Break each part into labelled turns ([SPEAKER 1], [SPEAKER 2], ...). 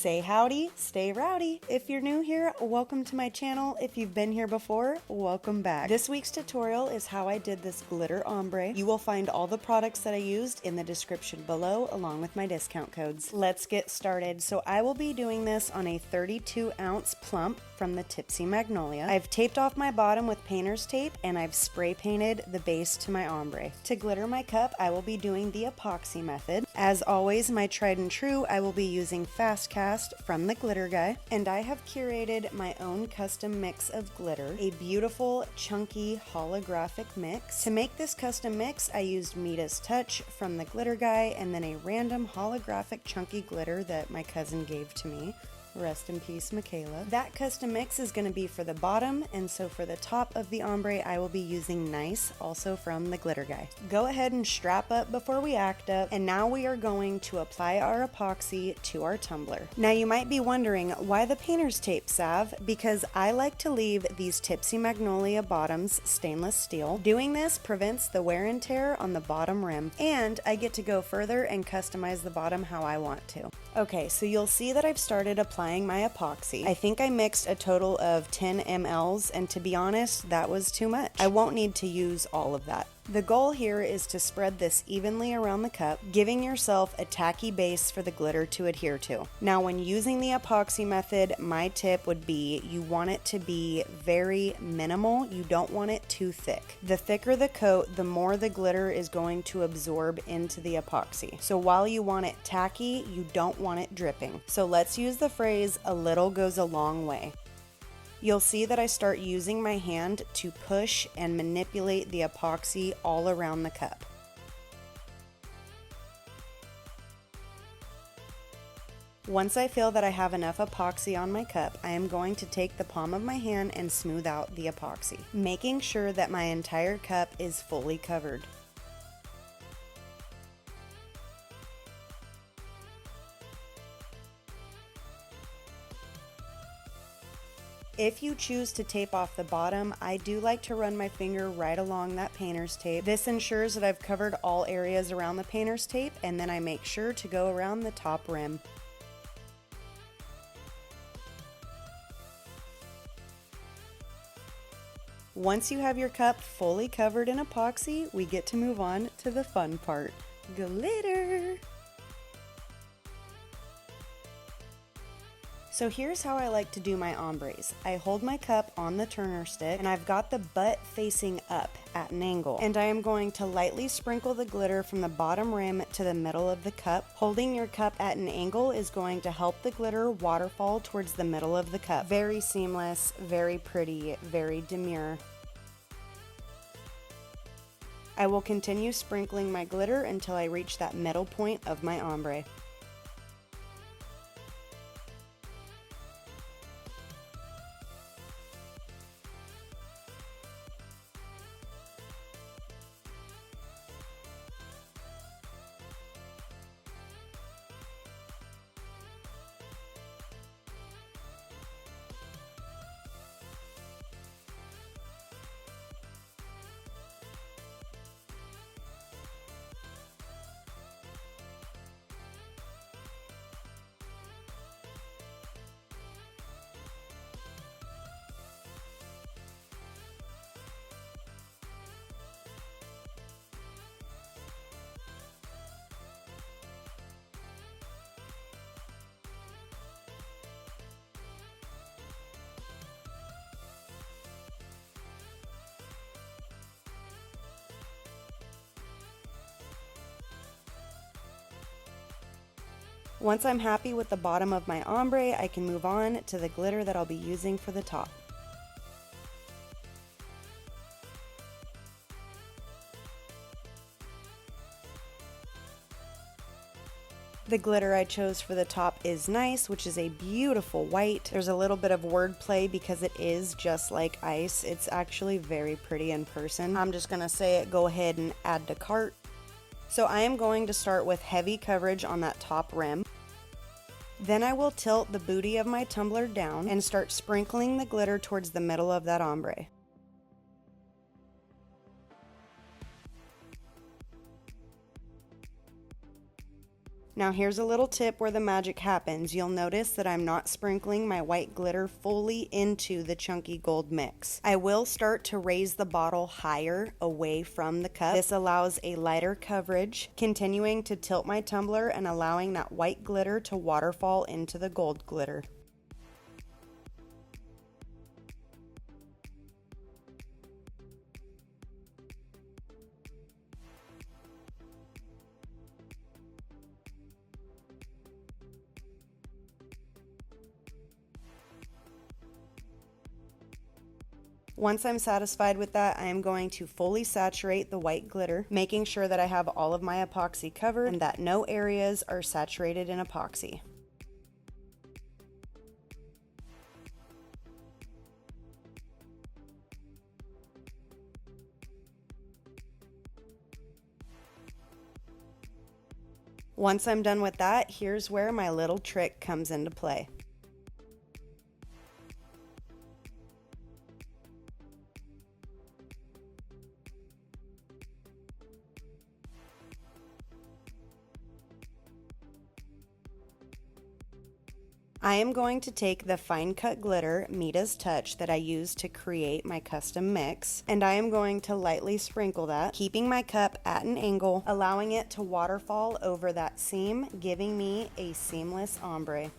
[SPEAKER 1] Say howdy, stay rowdy. If you're new here, welcome to my channel. If you've been here before, welcome back. This week's tutorial is how I did this glitter ombre. You will find all the products that I used in the description below along with my discount codes. Let's get started. So I will be doing this on a 32-ounce Plump from the Tipsy Magnolia. I've taped off my bottom with painter's tape and I've spray painted the base to my ombre. To glitter my cup, I will be doing the epoxy method. As always, my tried and true, I will be using Fast Cast from TheGlitterGuy, and I have curated my own custom mix of glitter, a beautiful, chunky, holographic mix. To make this custom mix, I used Midas Touch from TheGlitterGuy, and then a random holographic chunky glitter that my cousin gave to me. Rest in peace, Michaela. That custom mix is going to be for the bottom, and so for the top of the ombre, I will be using Nice, also from TheGlitterGuy. Go ahead and strap up before we act up, and now we are going to apply our epoxy to our tumbler. Now you might be wondering, why the painter's tape, Sav? Because I like to leave these Tipsy Magnolia bottoms stainless steel. Doing this prevents the wear and tear on the bottom rim, and I get to go further and customize the bottom how I want to. Okay, so you'll see that I've started applying my epoxy. I think I mixed a total of 10 mLs, and to be honest, that was too much. I won't need to use all of that. The goal here is to spread this evenly around the cup, giving yourself a tacky base for the glitter to adhere to. Now, when using the epoxy method, my tip would be you want it to be very minimal. You don't want it too thick. The thicker the coat, the more the glitter is going to absorb into the epoxy. So while you want it tacky, you don't want it dripping. So let's use the phrase, "a little goes a long way." You'll see that I start using my hand to push and manipulate the epoxy all around the cup. Once I feel that I have enough epoxy on my cup, I am going to take the palm of my hand and smooth out the epoxy, making sure that my entire cup is fully covered. If you choose to tape off the bottom, I do like to run my finger right along that painter's tape. This ensures that I've covered all areas around the painter's tape, and then I make sure to go around the top rim. Once you have your cup fully covered in epoxy, we get to move on to the fun part, glitter! So here's how I like to do my ombres. I hold my cup on the turner stick and I've got the butt facing up at an angle. And I am going to lightly sprinkle the glitter from the bottom rim to the middle of the cup. Holding your cup at an angle is going to help the glitter waterfall towards the middle of the cup. Very seamless, very pretty, very demure. I will continue sprinkling my glitter until I reach that middle point of my ombre. Once I'm happy with the bottom of my ombre, I can move on to the glitter that I'll be using for the top. The glitter I chose for the top is Nice, which is a beautiful white. There's a little bit of wordplay because it is just like ice. It's actually very pretty in person. I'm just gonna say it, go ahead and add to cart. So I am going to start with heavy coverage on that top rim. Then I will tilt the booty of my tumbler down and start sprinkling the glitter towards the middle of that ombre. Now here's a little tip where the magic happens. You'll notice that I'm not sprinkling my white glitter fully into the chunky gold mix. I will start to raise the bottle higher away from the cup. This allows a lighter coverage, continuing to tilt my tumbler and allowing that white glitter to waterfall into the gold glitter. Once I'm satisfied with that, I am going to fully saturate the white glitter, making sure that I have all of my epoxy covered and that no areas are saturated in epoxy. Once I'm done with that, here's where my little trick comes into play. I am going to take the fine cut glitter Midas Touch that I used to create my custom mix, and I am going to lightly sprinkle that, keeping my cup at an angle, allowing it to waterfall over that seam, giving me a seamless ombre.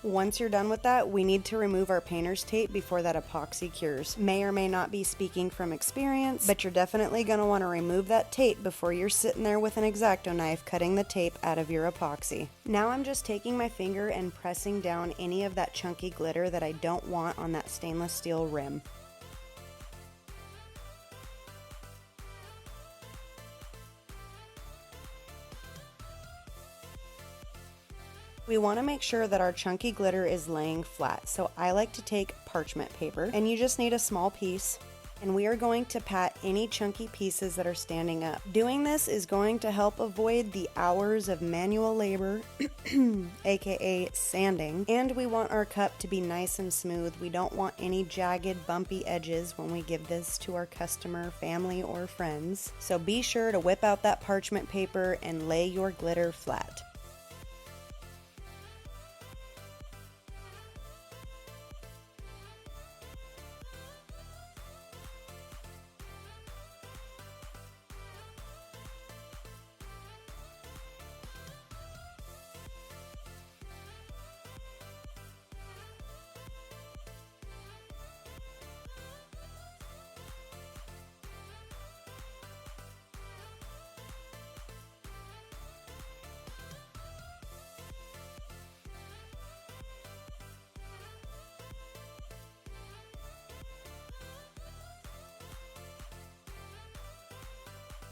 [SPEAKER 1] Once you're done with that, we need to remove our painter's tape before that epoxy cures. May or may not be speaking from experience, but you're definitely going to want to remove that tape before you're sitting there with an X-Acto knife cutting the tape out of your epoxy. Now I'm just taking my finger and pressing down any of that chunky glitter that I don't want on that stainless steel rim. We want to make sure that our chunky glitter is laying flat, so I like to take parchment paper, and you just need a small piece, and we are going to pat any chunky pieces that are standing up. Doing this is going to help avoid the hours of manual labor, aka sanding, and we want our cup to be nice and smooth. We don't want any jagged, bumpy edges when we give this to our customer, family, or friends. So be sure to whip out that parchment paper and lay your glitter flat.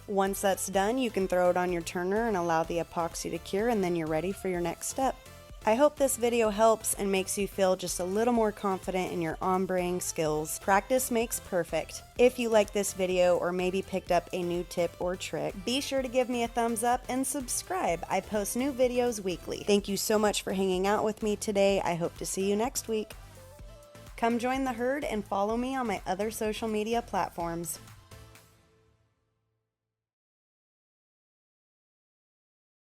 [SPEAKER 1] Once that's done, you can throw it on your turner and allow the epoxy to cure, and then you're ready for your next step. I hope this video helps and makes you feel just a little more confident in your ombreing skills. Practice makes perfect. If you like this video or maybe picked up a new tip or trick, be sure to give me a thumbs up and subscribe. I post new videos weekly. Thank you so much for hanging out with me today. I hope to see you next week. Come join the herd and follow me on my other social media platforms.